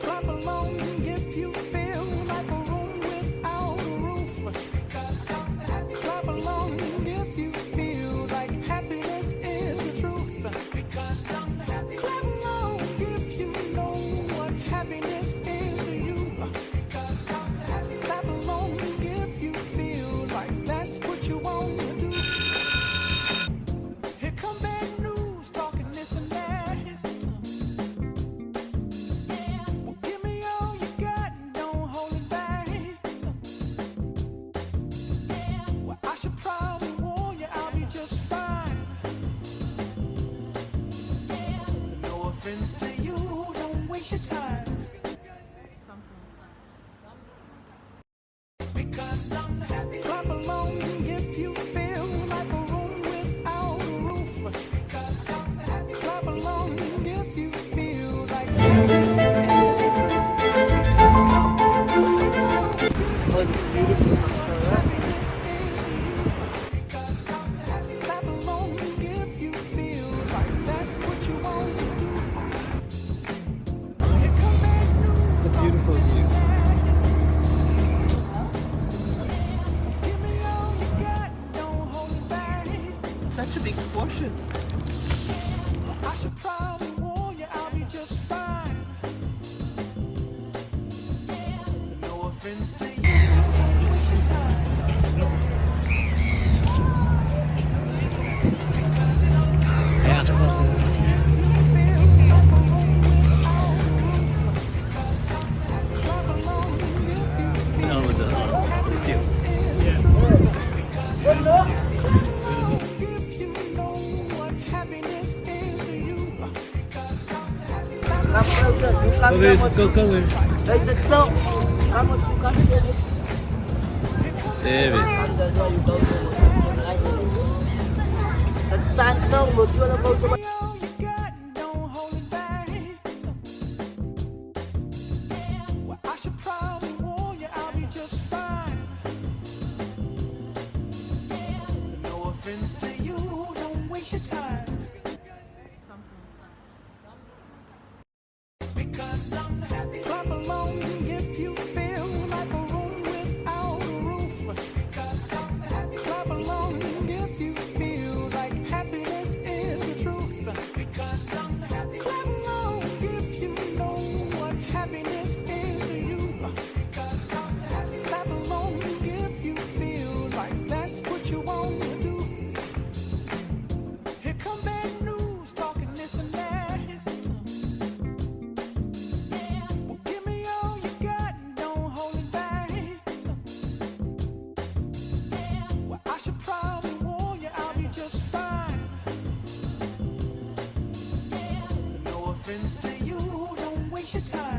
Clap along if you feel like a room without a roof. Clap along if you feel like happiness is the truth. Clap along if you know what happiness is to you. Clap along if you feel like that's what you want to do. Here come bad news, talking this and that. Well, give me all you got, don't hold it back. Well, I should probably warn you, I'll be just fine. No offense to you, don't waste your time. Because I'm happy. Clap along if you feel like a room without a roof. Because I'm happy. Clap along if you feel like happiness is the truth. Oh, it's beautiful. Happiness is to you. Because I'm happy. Clap along if you feel like that's what you want to do. Here come bad news. It's a beautiful view. Give me all you got, don't hold it back. Such a big portion. I should probably warn you, I'll be just fine. No offense to you, don't waste your time. Because I'm Ja, dat was you feel like a room without a roof. Because I'm happy. Clap along if you feel Oh, the happiness is the truth. Because I'm happy. Clap along if you know what happiness is to you. Because I'm happy. Clap Come along closer. You come There is down. coconut. There's a slow. Come on, you come here. Evet. That's why you go to the right. And stand slow. Look, you wanna go to all you got, don't hold it back. Well, I should probably warn you, I'll be just fine. No offense to you, don't waste your time. Because I'm happy. Clap along if you feel like a room without a roof. Because I'm happy. Clap along if you feel like happiness is the truth. Because I'm happy. Clap along if you know what happiness is to you. Because I'm happy. Clap along if you feel like that's what you want to do. Here come bad news, talking this and that. Well, give me all you got, don't hold it back. Well, I should probably warn you, I'll be just fine. No offense to you, don't waste your time.